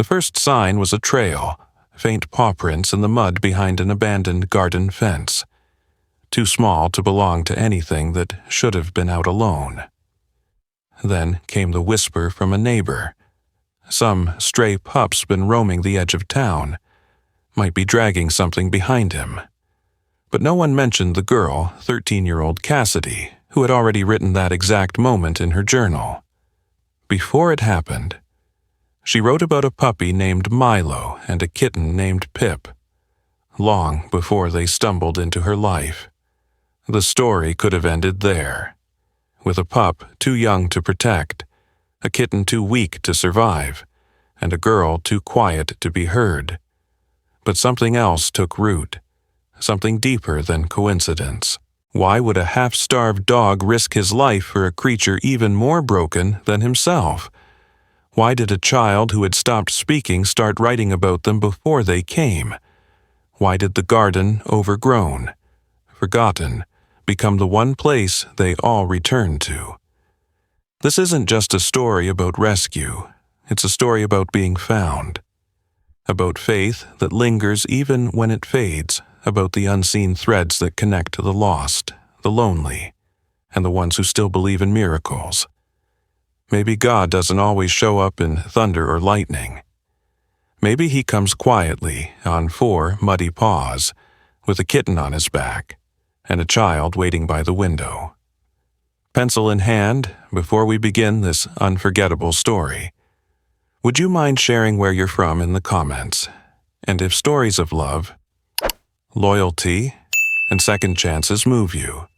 The first sign was a trail, faint paw prints in the mud behind an abandoned garden fence, too small to belong to anything that should have been out alone. Then came the whisper from a neighbor. Some stray pup's been roaming the edge of town, might be dragging something behind him. But no one mentioned the girl, 13-year-old Cassidy, who had already written that exact moment in her journal. Before it happened, she wrote about a puppy named Milo and a kitten named Pip, long before they stumbled into her life. The story could have ended there, with a pup too young to protect, a kitten too weak to survive, and a girl too quiet to be heard. But something else took root, something deeper than coincidence. Why would a half-starved dog risk his life for a creature even more broken than himself? Why did a child who had stopped speaking start writing about them before they came? Why did the garden, overgrown, forgotten, become the one place they all returned to? This isn't just a story about rescue. It's a story about being found, about faith that lingers even when it fades, about the unseen threads that connect the lost, the lonely, and the ones who still believe in miracles. Maybe God doesn't always show up in thunder or lightning. Maybe he comes quietly on 4 muddy paws, with a kitten on his back, and a child waiting by the window. Pencil in hand, before we begin this unforgettable story, would you mind sharing where you're from in the comments? And if stories of love, loyalty, and second chances move you,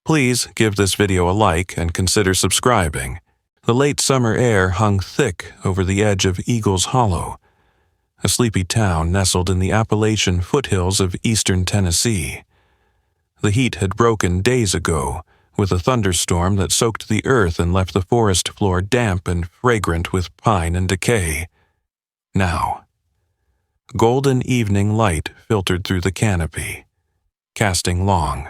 please give this video a like and consider subscribing. The late summer air hung thick over the edge of Eagles Hollow, a sleepy town nestled in the Appalachian foothills of eastern Tennessee. The heat had broken days ago, with a thunderstorm that soaked the earth and left the forest floor damp and fragrant with pine and decay. Now, golden evening light filtered through the canopy, casting long,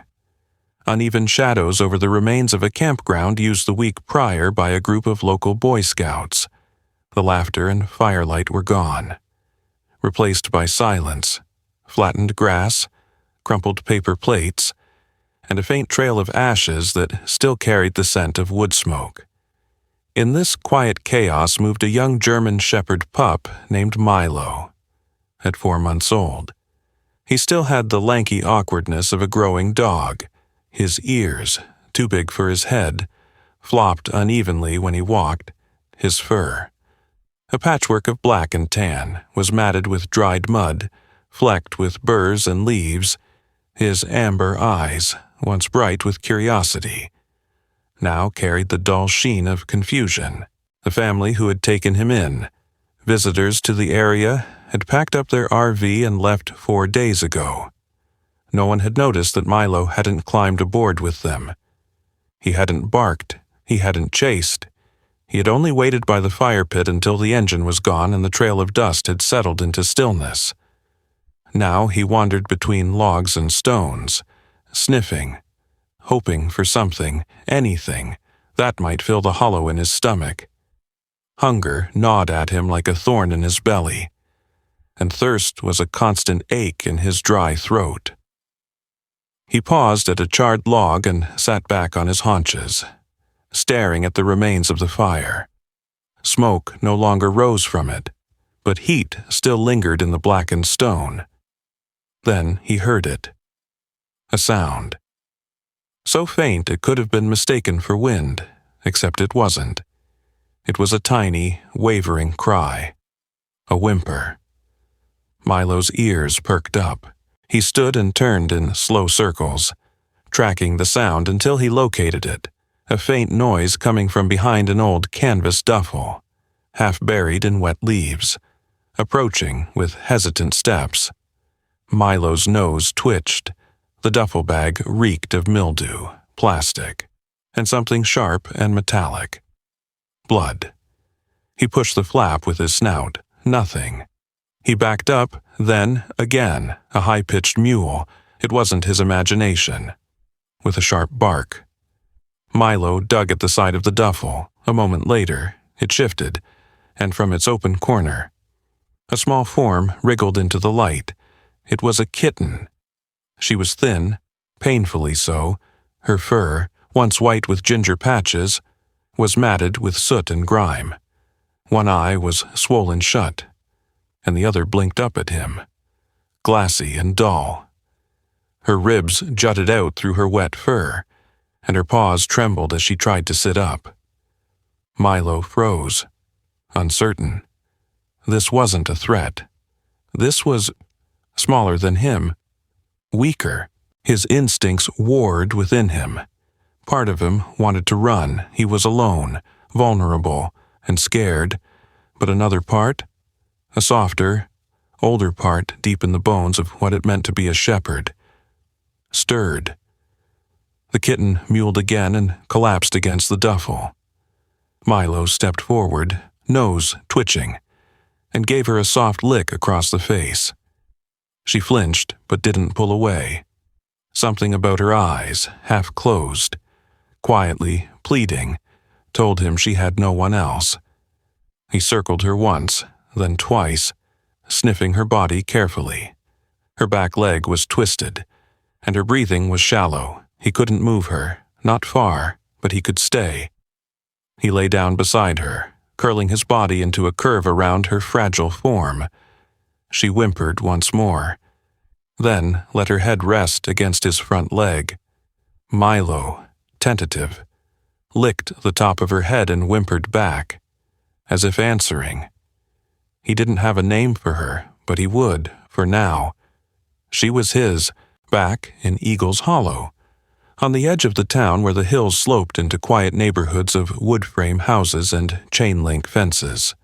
uneven shadows over the remains of a campground used the week prior by a group of local Boy Scouts. The laughter and firelight were gone, replaced by silence, flattened grass, crumpled paper plates, and a faint trail of ashes that still carried the scent of wood smoke. In this quiet chaos moved a young German shepherd pup named Milo. At 4 months old, he still had the lanky awkwardness of a growing dog. His ears, too big for his head, flopped unevenly when he walked. His fur, a patchwork of black and tan, was matted with dried mud, flecked with burrs and leaves. His amber eyes, once bright with curiosity, now carried the dull sheen of confusion. The family who had taken him in, visitors to the area, had packed up their RV and left 4 days ago. No one had noticed that Milo hadn't climbed aboard with them. He hadn't barked, he hadn't chased. He had only waited by the fire pit until the engine was gone and the trail of dust had settled into stillness. Now he wandered between logs and stones, sniffing, hoping for something, anything, that might fill the hollow in his stomach. Hunger gnawed at him like a thorn in his belly, and thirst was a constant ache in his dry throat. He paused at a charred log and sat back on his haunches, staring at the remains of the fire. Smoke no longer rose from it, but heat still lingered in the blackened stone. Then he heard it. A sound. So faint it could have been mistaken for wind, except it wasn't. It was a tiny, wavering cry. A whimper. Milo's ears perked up. He stood and turned in slow circles, tracking the sound until he located it, a faint noise coming from behind an old canvas duffel, half buried in wet leaves, approaching with hesitant steps. Milo's nose twitched. The duffel bag reeked of mildew, plastic, and something sharp and metallic. Blood. He pushed the flap with his snout. Nothing. He backed up, then, again, a high-pitched mewl. It wasn't his imagination. With a sharp bark. Milo dug at the side of the duffel. A moment later, it shifted, and from its open corner, A small form wriggled into the light. It was a kitten. She was thin, painfully so. Her fur, once white with ginger patches, was matted with soot and grime. One eye was swollen shut, and the other blinked up at him, glassy and dull. Her ribs jutted out through her wet fur, and her paws trembled as she tried to sit up. Milo froze, uncertain. This wasn't a threat. This was smaller than him, weaker. His instincts warred within him. Part of him wanted to run. He was alone, vulnerable, and scared. But another part, a softer, older part deep in the bones of what it meant to be a shepherd, stirred. The kitten mewed again and collapsed against the duffel. Milo stepped forward, nose twitching, and gave her a soft lick across the face. She flinched but didn't pull away. Something about her eyes, half closed, quietly pleading, told him she had no one else. He circled her once, then twice, sniffing her body carefully. Her back leg was twisted, and her breathing was shallow. He couldn't move her, not far, but he could stay. He lay down beside her, curling his body into a curve around her fragile form. She whimpered once more, then let her head rest against his front leg. Milo, tentative, licked the top of her head and whimpered back, as if answering. He didn't have a name for her, but he would, for now. She was his, back in Eagle's Hollow, on the edge of the town where the hills sloped into quiet neighborhoods of wood-frame houses and chain-link fences.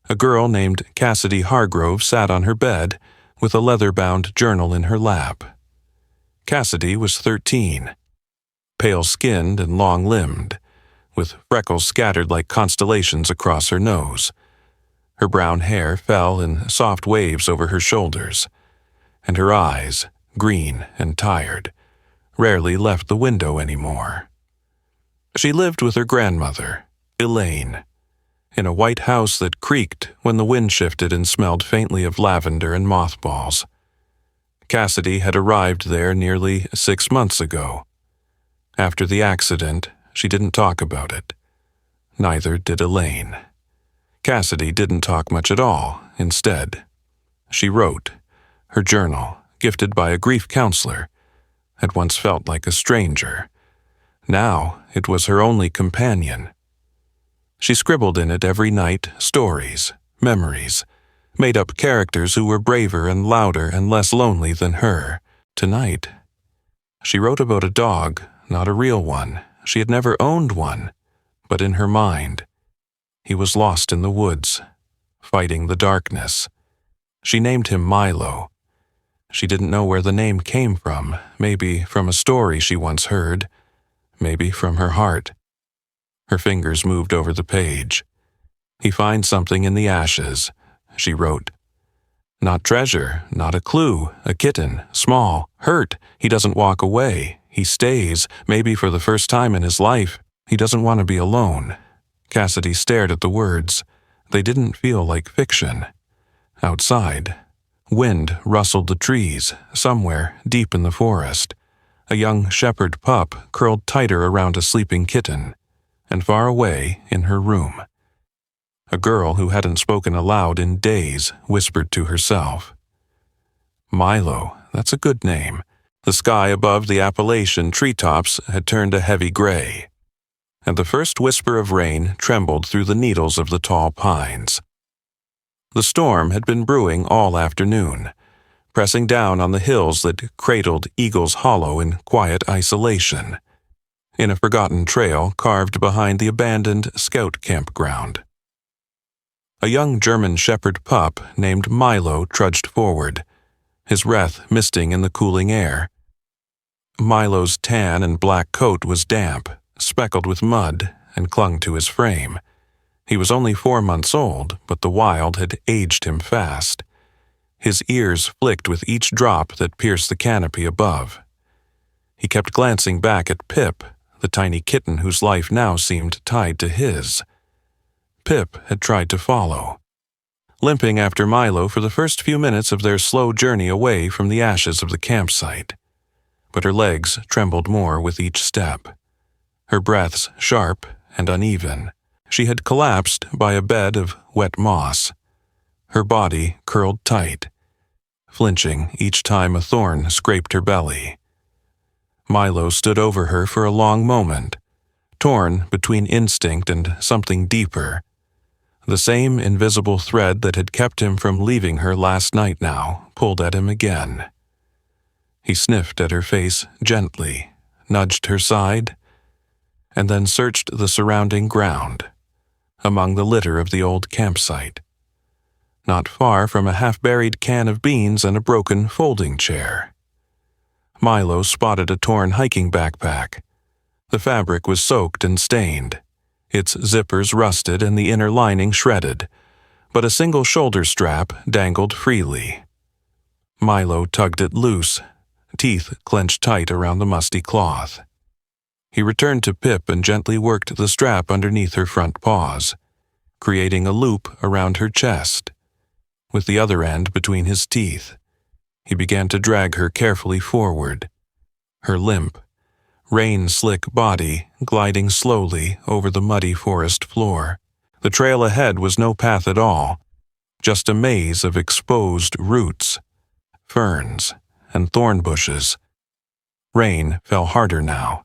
A girl named Cassidy Hargrove sat on her bed with a leather-bound journal in her lap. Cassidy was 13, pale-skinned and long-limbed, with freckles scattered like constellations across her nose. Her brown hair fell in soft waves over her shoulders, and her eyes, green and tired, rarely left the window anymore. She lived with her grandmother, Elaine, in a white house that creaked when the wind shifted and smelled faintly of lavender and mothballs. Cassidy had arrived there nearly 6 months ago. After the accident, she didn't talk about it. Neither did Elaine. Cassidy didn't talk much at all. Instead, she wrote. Her journal, gifted by a grief counselor, had once felt like a stranger. Now it was her only companion. She scribbled in it every night stories, memories, made up characters who were braver and louder and less lonely than her. Tonight, she wrote about a dog, not a real one. She had never owned one, but in her mind, he was lost in the woods, fighting the darkness. She named him Milo. She didn't know where the name came from, maybe from a story she once heard, maybe from her heart. Her fingers moved over the page. He finds something in the ashes, she wrote. Not treasure, not a clue, a kitten, small, hurt. He doesn't walk away. He stays, maybe for the first time in his life. He doesn't want to be alone. Cassidy stared at the words. They didn't feel like fiction. Outside, wind rustled the trees, somewhere deep in the forest. A young shepherd pup curled tighter around a sleeping kitten, and far away in her room, a girl who hadn't spoken aloud in days whispered to herself. Milo, that's a good name. The sky above the Appalachian treetops had turned a heavy gray, and the first whisper of rain trembled through the needles of the tall pines. The storm had been brewing all afternoon, pressing down on the hills that cradled Eagle's Hollow in quiet isolation, in a forgotten trail carved behind the abandoned scout campground. A young German shepherd pup named Milo trudged forward, his breath misting in the cooling air. Milo's tan and black coat was damp, speckled with mud, and clung to his frame. He was only 4 months old, but the wild had aged him fast. His ears flicked with each drop that pierced the canopy above. He kept glancing back at Pip, the tiny kitten whose life now seemed tied to his. Pip had tried to follow. limping after Milo for the first few minutes of their slow journey away from the ashes of the campsite. But her legs trembled more with each step. Her breaths sharp and uneven. She had collapsed by a bed of wet moss. Her body curled tight, flinching each time a thorn scraped her belly. Milo stood over her for a long moment, torn between instinct and something deeper. The same invisible thread that had kept him from leaving her last night now pulled at him again. He sniffed at her face gently, nudged her side, and then searched the surrounding ground, among the litter of the old campsite. Not far from a half-buried can of beans and a broken folding chair, Milo spotted a torn hiking backpack. The fabric was soaked and stained, its zippers rusted and the inner lining shredded, but a single shoulder strap dangled freely. Milo tugged it loose, teeth clenched tight around the musty cloth. He returned to Pip and gently worked the strap underneath her front paws, creating a loop around her chest. With the other end between his teeth, he began to drag her carefully forward, her limp, rain-slick body gliding slowly over the muddy forest floor. The trail ahead was no path at all, just a maze of exposed roots, ferns, and thorn bushes. Rain fell harder now,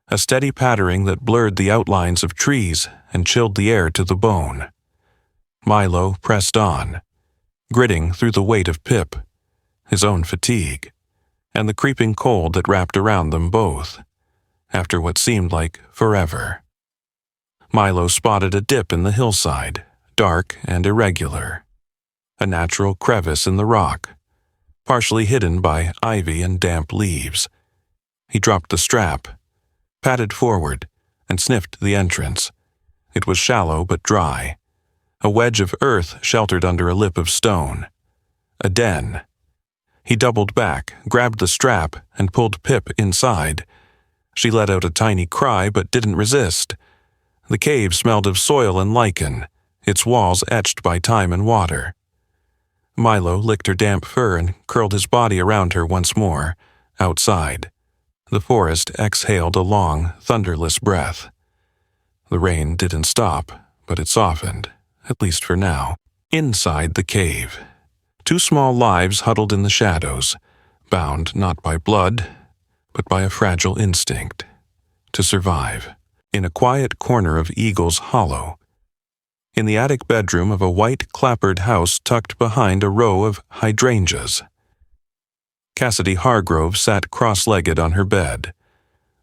a steady pattering that blurred the outlines of trees and chilled the air to the bone. Milo pressed on, gritting through the weight of Pip, his own fatigue, and the creeping cold that wrapped around them both, after what seemed like forever. Milo spotted a dip in the hillside, dark and irregular, a natural crevice in the rock, partially hidden by ivy and damp leaves. He dropped the strap, padded forward, and sniffed the entrance. It was shallow but dry, a wedge of earth sheltered under a lip of stone. A den. He doubled back, grabbed the strap, and pulled Pip inside. She let out a tiny cry but didn't resist. The cave smelled of soil and lichen, its walls etched by time and water. Milo licked her damp fur and curled his body around her once more, outside. The forest exhaled a long, thunderless breath. The rain didn't stop, but it softened, at least for now. Inside the cave, two small lives huddled in the shadows, bound not by blood, but by a fragile instinct to survive. In a quiet corner of Eagle's Hollow, in the attic bedroom of a white clapboard house tucked behind a row of hydrangeas, Cassidy Hargrove sat cross-legged on her bed,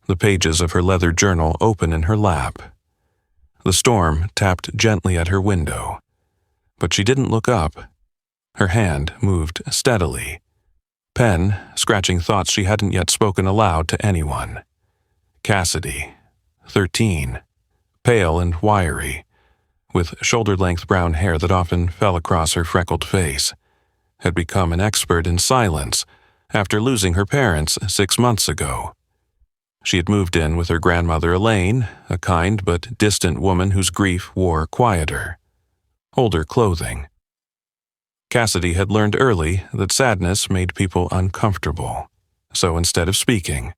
the pages of her leather journal open in her lap. The storm tapped gently at her window, but she didn't look up. Her hand moved steadily, pen scratching thoughts she hadn't yet spoken aloud to anyone. Cassidy, 13, pale and wiry, with shoulder-length brown hair that often fell across her freckled face, had become an expert in silence after losing her parents 6 months ago. She had moved in with her grandmother Elaine, a kind but distant woman whose grief wore quieter, older clothing. Cassidy had learned early that sadness made people uncomfortable, so instead of speaking,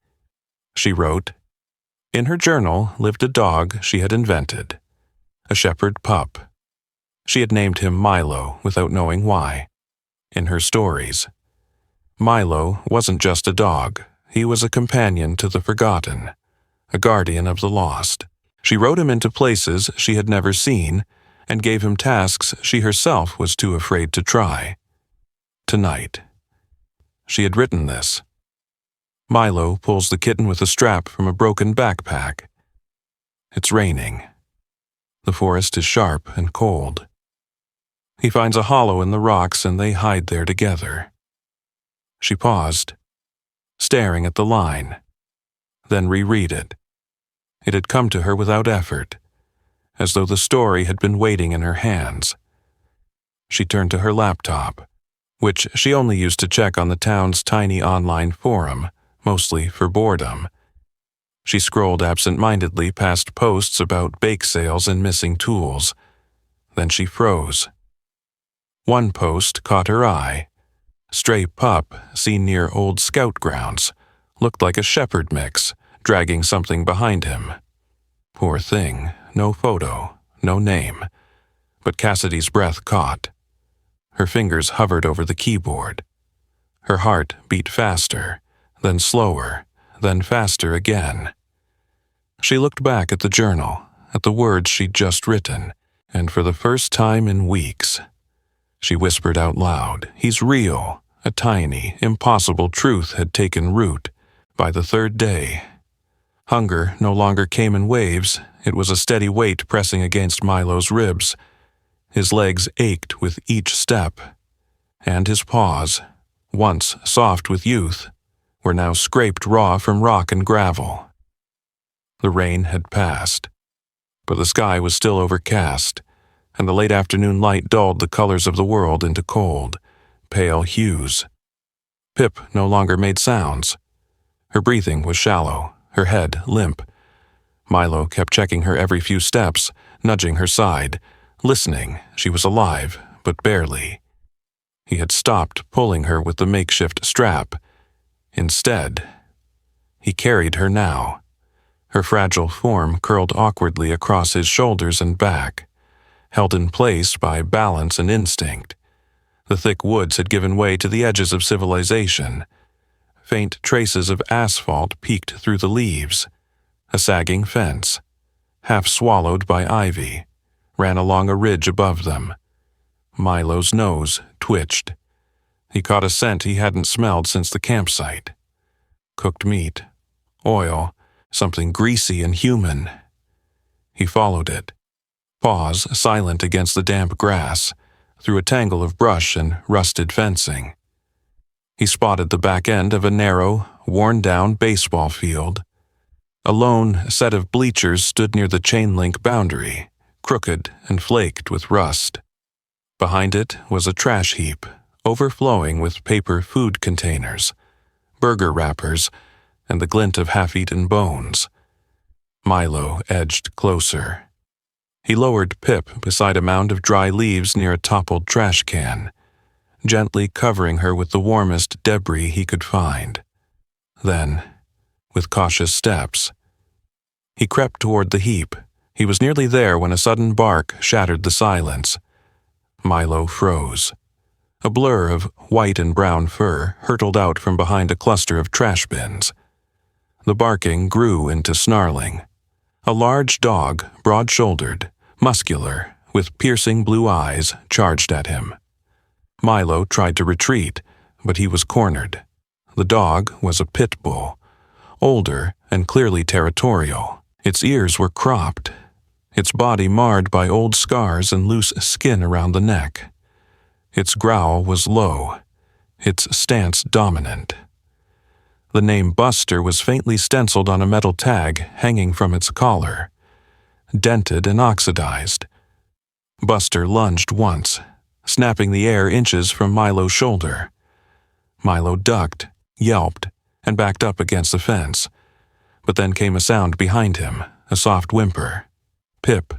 she wrote. In her journal lived a dog she had invented, a shepherd pup. She had named him Milo without knowing why. In her stories, Milo wasn't just a dog. He was a companion to the forgotten, a guardian of the lost. She wrote him into places she had never seen and gave him tasks she herself was too afraid to try. Tonight, she had written this. Milo pulls the kitten with a strap from a broken backpack. It's raining. The forest is sharp and cold. He finds a hollow in the rocks and they hide there together. She paused, staring at the line, then reread it. It had come to her without effort, as though the story had been waiting in her hands. She turned to her laptop, which she only used to check on the town's tiny online forum, mostly for boredom. She scrolled absent-mindedly past posts about bake sales and missing tools. Then she froze. One post caught her eye. Stray pup, seen near old scout grounds, looked like a shepherd mix, dragging something behind him. Poor thing, no photo, no name. But Cassidy's breath caught. Her fingers hovered over the keyboard. Her heart beat faster, then slower, then faster again. She looked back at the journal, at the words she'd just written, and for the first time in weeks, she whispered out loud, "He's real." A tiny, impossible truth had taken root. By the third day, hunger no longer came in waves. It was a steady weight pressing against Milo's ribs. His legs ached with each step, and his paws, once soft with youth, were now scraped raw from rock and gravel. The rain had passed, but the sky was still overcast, and the late afternoon light dulled the colors of the world into cold, pale hues. Pip no longer made sounds. Her breathing was shallow, her head limp. Milo kept checking her every few steps, nudging her side, listening. She was alive, but barely. He had stopped pulling her with the makeshift strap. Instead, he carried her now. Her fragile form curled awkwardly across his shoulders and back, held in place by balance and instinct. The thick woods had given way to the edges of civilization. Faint traces of asphalt peeked through the leaves. A sagging fence, half swallowed by ivy, ran along a ridge above them. Milo's nose twitched. He caught a scent he hadn't smelled since the campsite. Cooked meat, oil, something greasy and human. He followed it, paws silent against the damp grass, through a tangle of brush and rusted fencing. He spotted the back end of a narrow, worn-down baseball field. A lone set of bleachers stood near the chain-link boundary, crooked and flaked with rust. Behind it was a trash heap, overflowing with paper food containers, burger wrappers, and the glint of half-eaten bones. Milo edged closer. He lowered Pip beside a mound of dry leaves near a toppled trash can, gently covering her with the warmest debris he could find. Then, with cautious steps, he crept toward the heap. He was nearly there when a sudden bark shattered the silence. Milo froze. A blur of white and brown fur hurtled out from behind a cluster of trash bins. The barking grew into snarling. A large dog, broad-shouldered, muscular, with piercing blue eyes, charged at him. Milo tried to retreat, but he was cornered. The dog was a pit bull, older and clearly territorial. Its ears were cropped, its body marred by old scars and loose skin around the neck. Its growl was low, its stance dominant. The name Buster was faintly stenciled on a metal tag hanging from its collar, dented and oxidized. Buster lunged once, snapping the air inches from Milo's shoulder. Milo ducked, yelped, and backed up against the fence. But then came a sound behind him, a soft whimper. Pip.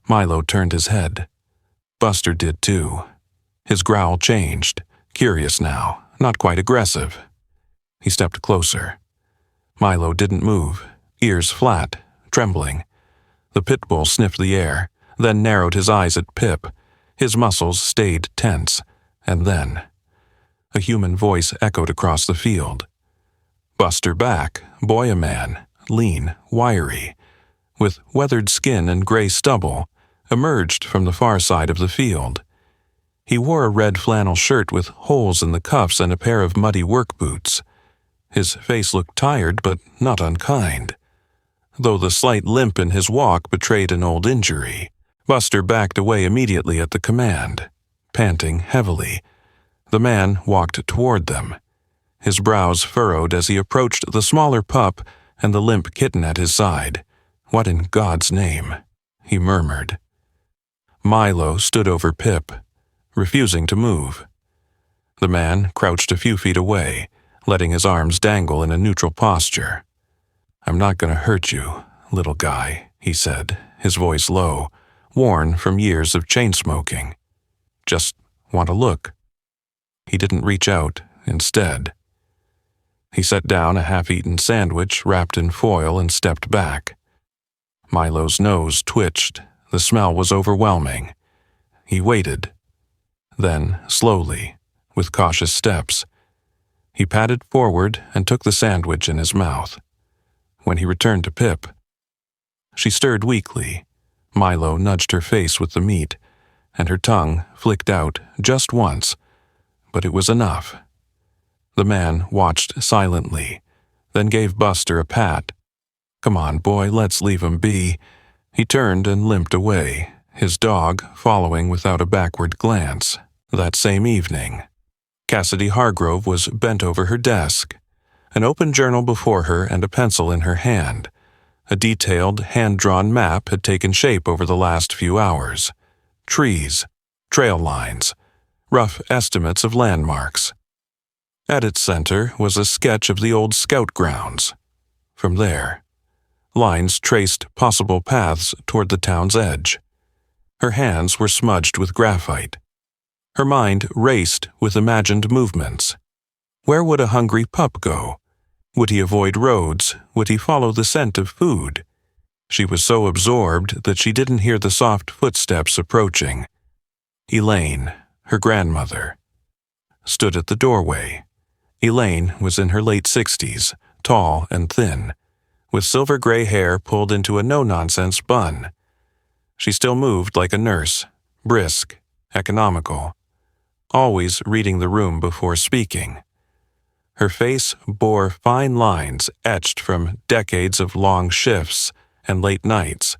Milo turned his head. Buster did too. His growl changed, curious now, not quite aggressive. He stepped closer. Milo didn't move, ears flat, trembling. The pit bull sniffed the air, then narrowed his eyes at Pip. His muscles stayed tense, and then a human voice echoed across the field. Buster back, boy a man, lean, wiry, with weathered skin and gray stubble, emerged from the far side of the field. He wore a red flannel shirt with holes in the cuffs and a pair of muddy work boots. His face looked tired but not unkind. Though the slight limp in his walk betrayed an old injury, Buster backed away immediately at the command, panting heavily. The man walked toward them, his brows furrowed as he approached the smaller pup and the limp kitten at his side. "What in God's name?" he murmured. Milo stood over Pip, refusing to move. The man crouched a few feet away, letting his arms dangle in a neutral posture. "I'm not going to hurt you, little guy," he said, his voice low, worn from years of chain smoking. "Just Want a look? He didn't reach out, instead. He set down a half-eaten sandwich wrapped in foil and stepped back. Milo's nose twitched. The smell was overwhelming. He waited. Then, slowly, with cautious steps, he padded forward and took the sandwich in his mouth. When he returned to Pip, she stirred weakly. Milo nudged her face with the meat, and her tongue flicked out just once, but it was enough. The man watched silently, then gave Buster a pat. "Come on, boy, let's leave him be." He turned and limped away, his dog following without a backward glance. That same evening, Cassidy Hargrove was bent over her desk, an open journal before her and a pencil in her hand. A detailed, hand-drawn map had taken shape over the last few hours. Trees, trail lines, rough estimates of landmarks. At its center was a sketch of the old scout grounds. From there, lines traced possible paths toward the town's edge. Her hands were smudged with graphite. Her mind raced with imagined movements. Where would a hungry pup go? Would he avoid roads? Would he follow the scent of food? She was so absorbed that she didn't hear the soft footsteps approaching. Elaine, her grandmother, stood at the doorway. Elaine was in her late 60s, tall and thin, with silver-gray hair pulled into a no-nonsense bun. She still moved like a nurse, brisk, economical, always reading the room before speaking. Her face bore fine lines etched from decades of long shifts and late nights,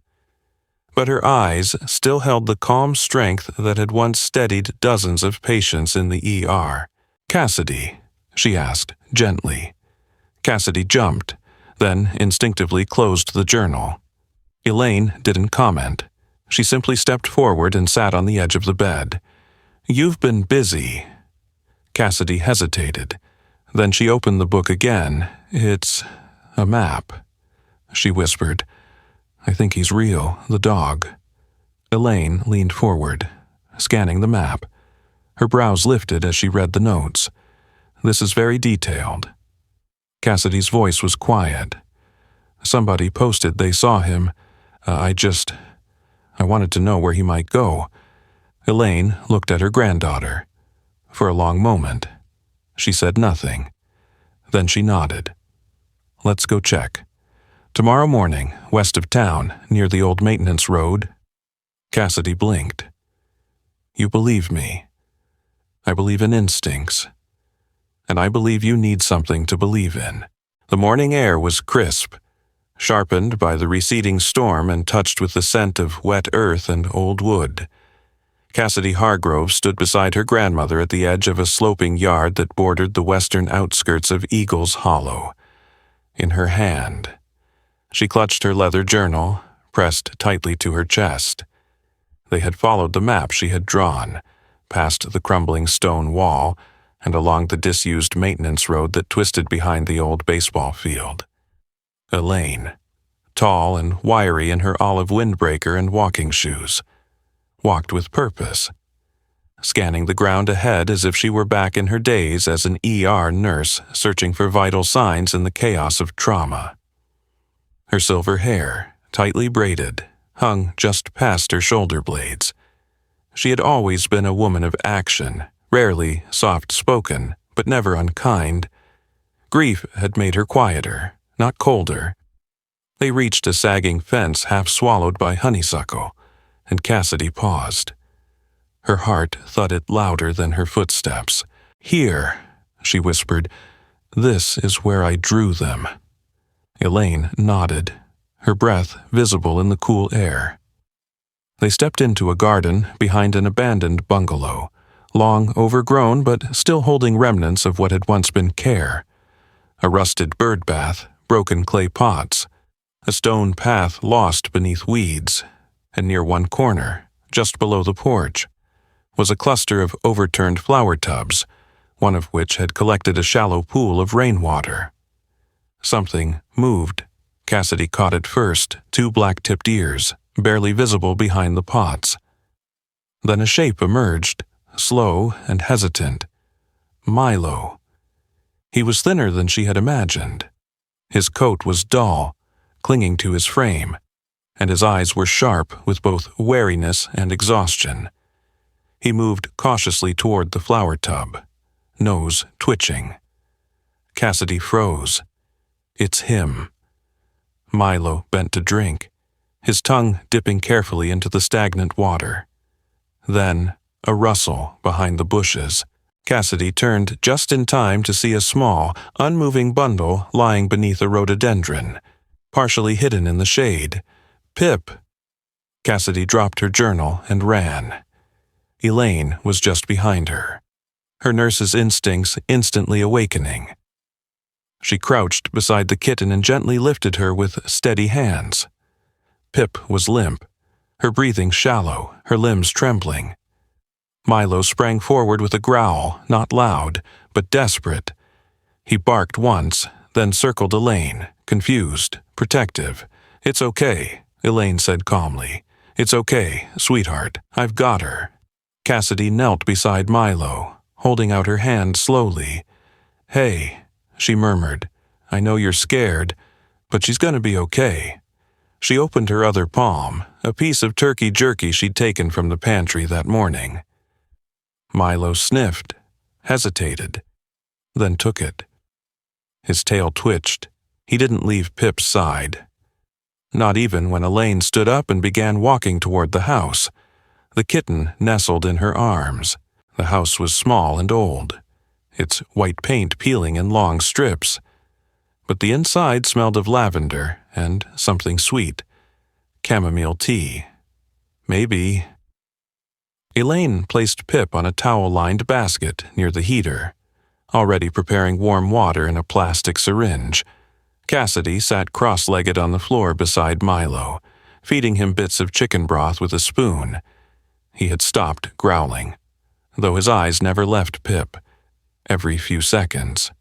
but her eyes still held the calm strength that had once steadied dozens of patients in the ER. "Cassidy?" she asked, gently. Cassidy jumped, then instinctively closed the journal. Elaine didn't comment. She simply stepped forward and sat on the edge of the bed. "You've been busy." Cassidy hesitated. Then she opened the book again. "It's a map," she whispered. "I think he's real, the dog." Elaine leaned forward, scanning the map. Her brows lifted as she read the notes. "This is very detailed." Cassidy's voice was quiet. "Somebody posted they saw him. I wanted to know where he might go." Elaine looked at her granddaughter. For a long moment, she said nothing. Then she nodded. "Let's go check. Tomorrow morning, west of town, near the old maintenance road." Cassidy blinked. "You believe me. I believe in instincts. And I believe you need something to believe in." The morning air was crisp, sharpened by the receding storm and touched with the scent of wet earth and old wood. Cassidy Hargrove stood beside her grandmother at the edge of a sloping yard that bordered the western outskirts of Eagles Hollow. In her hand, she clutched her leather journal, pressed tightly to her chest. They had followed the map she had drawn, past the crumbling stone wall and along the disused maintenance road that twisted behind the old baseball field. Elaine, tall and wiry in her olive windbreaker and walking shoes, walked with purpose, scanning the ground ahead as if she were back in her days as an ER nurse searching for vital signs in the chaos of trauma. Her silver hair, tightly braided, hung just past her shoulder blades. She had always been a woman of action, rarely soft-spoken, but never unkind. Grief had made her quieter, not colder. They reached a sagging fence half swallowed by honeysuckle, and Cassidy paused. Her heart thudded louder than her footsteps. "Here," she whispered. "This is where I drew them." Elaine nodded, her breath visible in the cool air. They stepped into a garden behind an abandoned bungalow, long overgrown but still holding remnants of what had once been care. A rusted bird bath, broken clay pots, a stone path lost beneath weeds, and near one corner, just below the porch, was a cluster of overturned flower tubs, one of which had collected a shallow pool of rainwater. Something moved. Cassidy caught it first, two black-tipped ears, barely visible behind the pots. Then a shape emerged, slow and hesitant. Milo. He was thinner than she had imagined. His coat was dull, clinging to his frame, and his eyes were sharp with both wariness and exhaustion. He moved cautiously toward the flower tub, nose twitching. Cassidy froze. It's him. Milo bent to drink, his tongue dipping carefully into the stagnant water. Then, a rustle behind the bushes. Cassidy turned just in time to see a small, unmoving bundle lying beneath a rhododendron, partially hidden in the shade. Pip! Cassidy dropped her journal and ran. Elaine was just behind her, her nurse's instincts instantly awakening. She crouched beside the kitten and gently lifted her with steady hands. Pip was limp, her breathing shallow, her limbs trembling. Milo sprang forward with a growl, not loud, but desperate. He barked once, then circled Elaine, confused, protective. "It's okay," Elaine said calmly. "It's okay, sweetheart. I've got her." Cassidy knelt beside Milo, holding out her hand slowly. "Hey," she murmured, "I know you're scared, but she's gonna be okay." She opened her other palm, a piece of turkey jerky she'd taken from the pantry that morning. Milo sniffed, hesitated, then took it. His tail twitched. He didn't leave Pip's side. Not even when Elaine stood up and began walking toward the house. The kitten nestled in her arms. The house was small and old, its white paint peeling in long strips. But the inside smelled of lavender and something sweet. Chamomile tea. Maybe. Elaine placed Pip on a towel-lined basket near the heater, already preparing warm water in a plastic syringe. Cassidy sat cross-legged on the floor beside Milo, feeding him bits of chicken broth with a spoon. He had stopped growling, though his eyes never left Pip. Every few seconds,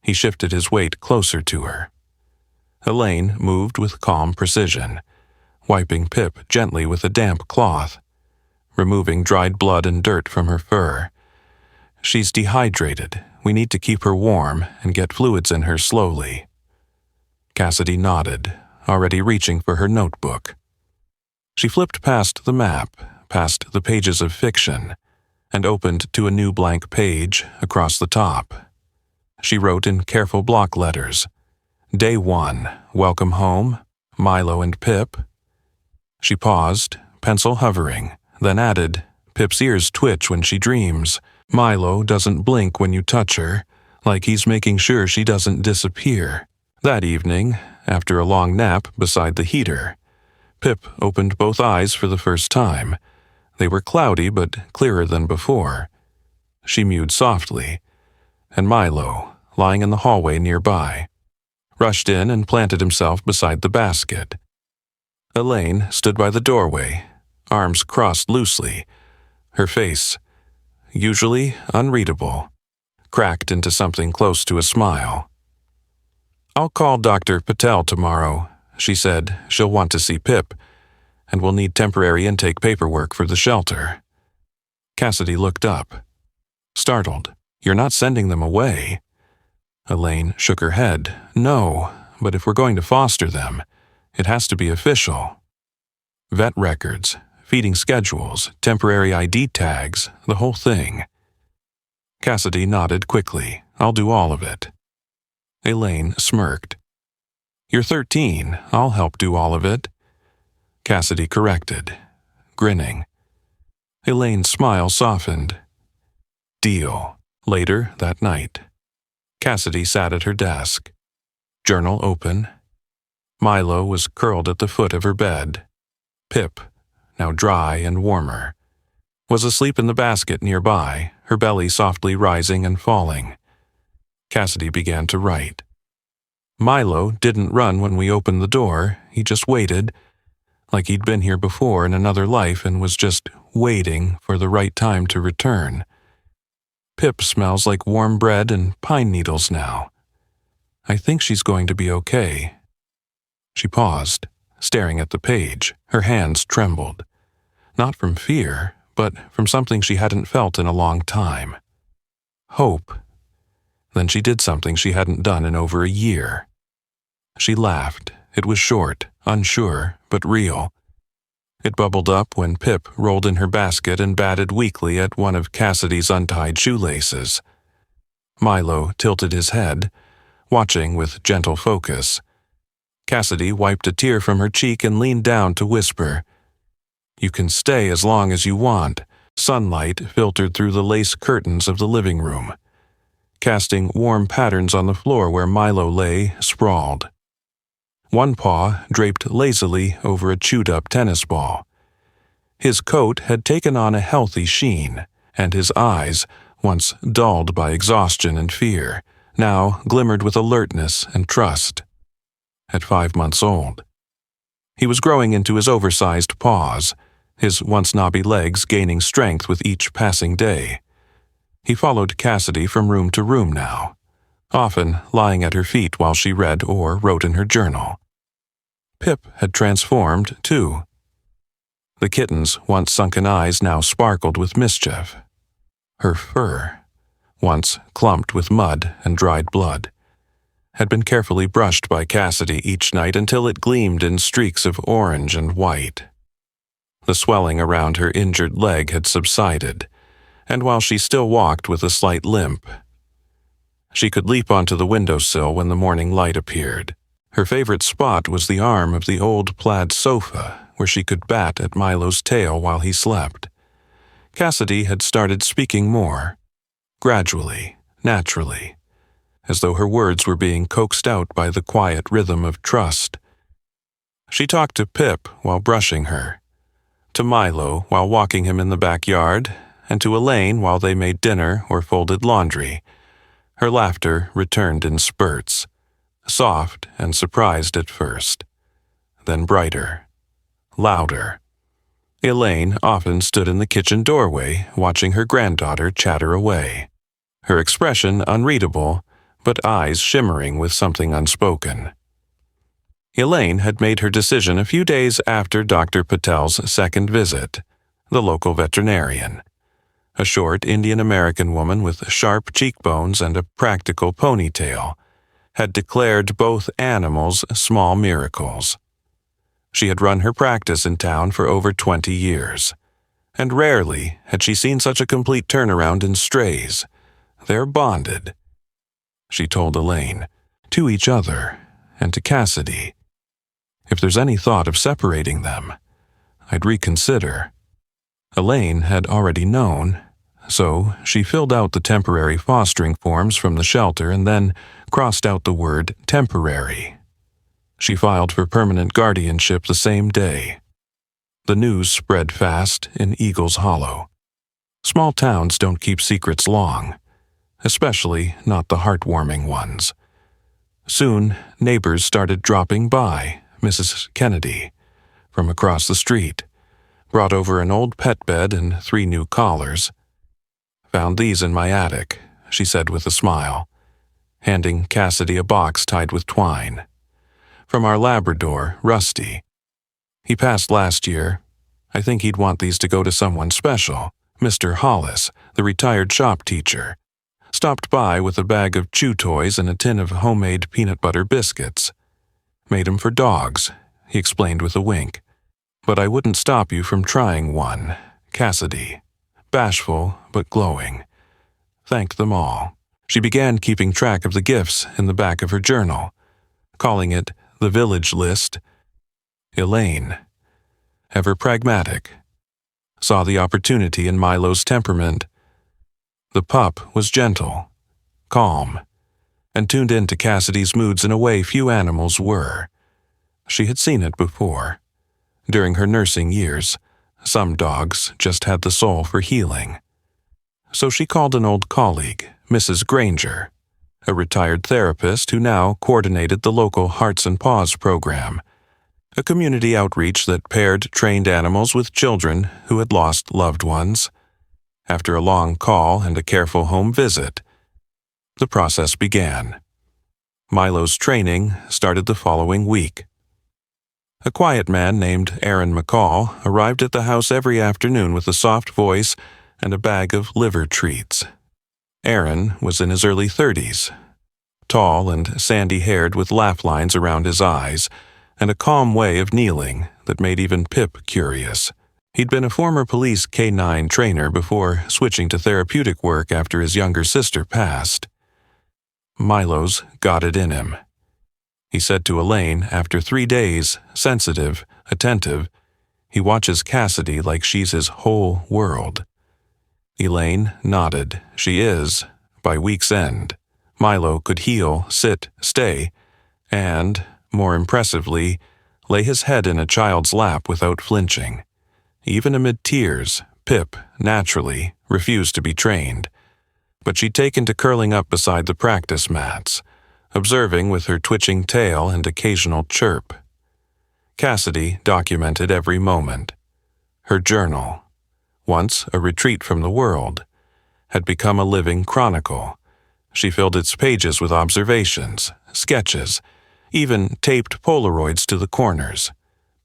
he shifted his weight closer to her. Elaine moved with calm precision, wiping Pip gently with a damp cloth, removing dried blood and dirt from her fur. "She's dehydrated. We need to keep her warm and get fluids in her slowly." Cassidy nodded, already reaching for her notebook. She flipped past the map, past the pages of fiction, and opened to a new blank page across the top. She wrote in careful block letters, "Day 1, welcome home, Milo and Pip." She paused, pencil hovering, then added, "Pip's ears twitch when she dreams. Milo doesn't blink when you touch her, like he's making sure she doesn't disappear." That evening, after a long nap beside the heater, Pip opened both eyes for the first time. They were cloudy but clearer than before. She mewed softly, and Milo, lying in the hallway nearby, rushed in and planted himself beside the basket. Elaine stood by the doorway, arms crossed loosely, her face, usually unreadable, cracked into something close to a smile. "I'll call Dr. Patel tomorrow," she said. "She'll want to see Pip, and we'll need temporary intake paperwork for the shelter." Cassidy looked up, startled. "You're not sending them away?" Elaine shook her head. "No, but if we're going to foster them, it has to be official. Vet records, feeding schedules, temporary ID tags, the whole thing." Cassidy nodded quickly. "I'll do all of it." Elaine smirked. "You're 13. I'll help do all of it." Cassidy corrected, grinning. Elaine's smile softened. "Deal." Later that night, Cassidy sat at her desk, journal open. Milo was curled at the foot of her bed. Pip, now dry and warmer, was asleep in the basket nearby, her belly softly rising and falling. Cassidy began to write. Milo didn't run when we opened the door. He just waited, like he'd been here before in another life and was just waiting for the right time to return. Pip smells like warm bread and pine needles now. I think she's going to be okay. She paused, staring at the page. Her hands trembled. Not from fear, but from something she hadn't felt in a long time. Hope. Then she did something she hadn't done in over a year. She laughed. It was short, unsure, but real. It bubbled up when Pip rolled in her basket and batted weakly at one of Cassidy's untied shoelaces. Milo tilted his head, watching with gentle focus. Cassidy wiped a tear from her cheek and leaned down to whisper, "You can stay as long as you want." Sunlight filtered through the lace curtains of the living room, casting warm patterns on the floor where Milo lay sprawled. One paw draped lazily over a chewed-up tennis ball. His coat had taken on a healthy sheen, and his eyes, once dulled by exhaustion and fear, now glimmered with alertness and trust. At 5 months old, he was growing into his oversized paws, his once knobby legs gaining strength with each passing day. He followed Cassidy from room to room now, often lying at her feet while she read or wrote in her journal. Pip had transformed, too. The kitten's once sunken eyes now sparkled with mischief. Her fur, once clumped with mud and dried blood, had been carefully brushed by Cassidy each night until it gleamed in streaks of orange and white. The swelling around her injured leg had subsided, and while she still walked with a slight limp, she could leap onto the windowsill when the morning light appeared. Her favorite spot was the arm of the old plaid sofa, where she could bat at Milo's tail while he slept. Cassidy had started speaking more, gradually, naturally, as though her words were being coaxed out by the quiet rhythm of trust. She talked to Pip while brushing her, to Milo while walking him in the backyard, and to Elaine while they made dinner or folded laundry. Her laughter returned in spurts, soft and surprised at first, then brighter, louder. Elaine often stood in the kitchen doorway watching her granddaughter chatter away, her expression unreadable, but eyes shimmering with something unspoken. Elaine had made her decision a few days after Dr. Patel's second visit, the local veterinarian. A short Indian-American woman with sharp cheekbones and a practical ponytail, had declared both animals small miracles. She had run her practice in town for over 20 years, and rarely had she seen such a complete turnaround in strays. They're bonded, she told Elaine, to each other and to Cassidy. If there's any thought of separating them, I'd reconsider. Elaine had already known, so she filled out the temporary fostering forms from the shelter and then crossed out the word temporary. She filed for permanent guardianship the same day. The news spread fast in Eagles Hollow. Small towns don't keep secrets long, especially not the heartwarming ones. Soon, neighbors started dropping by. Mrs. Kennedy, from across the street, brought over an old pet bed and 3 new collars. "Found these in my attic," she said with a smile, handing Cassidy a box tied with twine. "From our Labrador, Rusty. He passed last year. I think he'd want these to go to someone special. Mr. Hollis, the retired shop teacher, stopped by with a bag of chew toys and a tin of homemade peanut butter biscuits. Made 'em for dogs," he explained with a wink. "But I wouldn't stop you from trying one." Cassidy, bashful but glowing, thanked them all. She began keeping track of the gifts in the back of her journal, calling it the village list. Elaine, ever pragmatic, saw the opportunity in Milo's temperament. The pup was gentle, calm, and tuned into Cassidy's moods in a way few animals were. She had seen it before. During her nursing years, some dogs just had the soul for healing. So she called an old colleague, Mrs. Granger, a retired therapist who now coordinated the local Hearts and Paws program, a community outreach that paired trained animals with children who had lost loved ones. After a long call and a careful home visit, the process began. Milo's training started the following week. A quiet man named Aaron McCall arrived at the house every afternoon with a soft voice and a bag of liver treats. Aaron was in his early 30s, tall and sandy-haired with laugh lines around his eyes, and a calm way of kneeling that made even Pip curious. He'd been a former police K-9 trainer before switching to therapeutic work after his younger sister passed. Milo's got it in him. He said to Elaine after 3 days, sensitive, attentive, he watches Cassidy like she's his whole world. Elaine nodded. She is, by week's end. Milo could heel, sit, stay, and, more impressively, lay his head in a child's lap without flinching. Even amid tears, Pip, naturally, refused to be trained. But she'd taken to curling up beside the practice mats, observing with her twitching tail and occasional chirp. Cassidy documented every moment. Her journal, once a retreat from the world, had become a living chronicle. She filled its pages with observations, sketches, even taped Polaroids to the corners.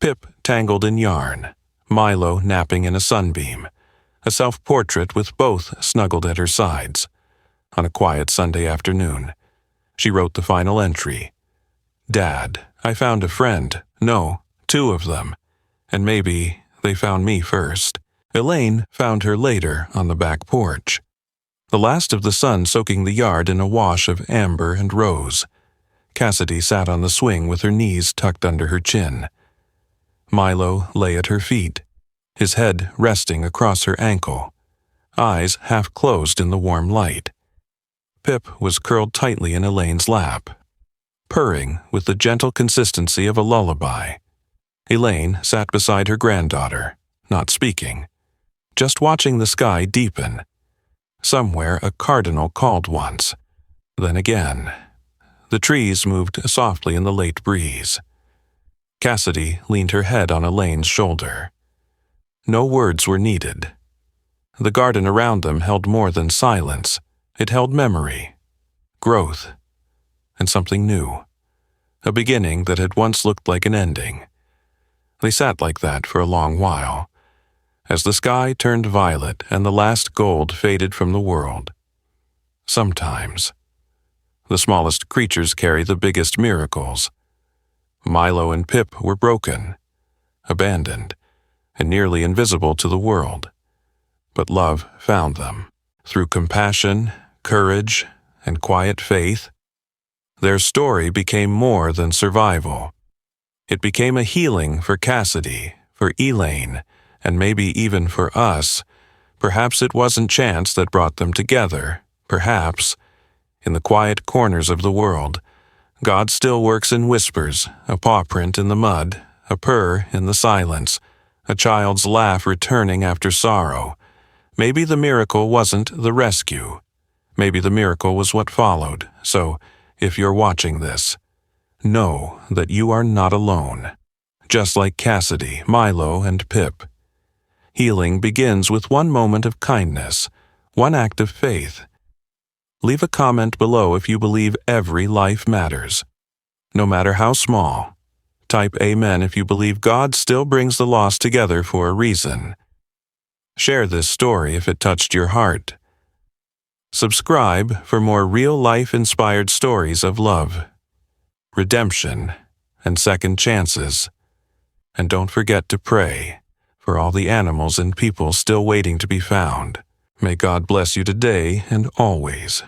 Pip tangled in yarn, Milo napping in a sunbeam, a self-portrait with both snuggled at her sides. On a quiet Sunday afternoon, she wrote the final entry. Dad, I found a friend. No, 2 of them. And maybe they found me first. Elaine found her later on the back porch, the last of the sun soaking the yard in a wash of amber and rose. Cassidy sat on the swing with her knees tucked under her chin. Milo lay at her feet, his head resting across her ankle, eyes half closed in the warm light. Pip was curled tightly in Elaine's lap, purring with the gentle consistency of a lullaby. Elaine sat beside her granddaughter, not speaking, just watching the sky deepen. Somewhere a cardinal called once, then again. The trees moved softly in the late breeze. Cassidy leaned her head on Elaine's shoulder. No words were needed. The garden around them held more than silence. It held memory, growth, and something new. A beginning that had once looked like an ending. They sat like that for a long while, as the sky turned violet and the last gold faded from the world. Sometimes, the smallest creatures carry the biggest miracles. Milo and Pip were broken, abandoned, and nearly invisible to the world. But love found them. Through compassion, courage, and quiet faith, their story became more than survival. It became a healing for Cassidy, for Elaine, and maybe even for us. Perhaps it wasn't chance that brought them together. Perhaps, in the quiet corners of the world, God still works in whispers, a paw print in the mud, a purr in the silence, a child's laugh returning after sorrow. Maybe the miracle wasn't the rescue. Maybe the miracle was what followed. So, if you're watching this, know that you are not alone. Just like Cassidy, Milo, and Pip. Healing begins with one moment of kindness, one act of faith. Leave a comment below if you believe every life matters, no matter how small. Type Amen if you believe God still brings the lost together for a reason. Share this story if it touched your heart. Subscribe for more real-life-inspired stories of love, redemption, and second chances. And don't forget to pray for all the animals and people still waiting to be found. May God bless you today and always.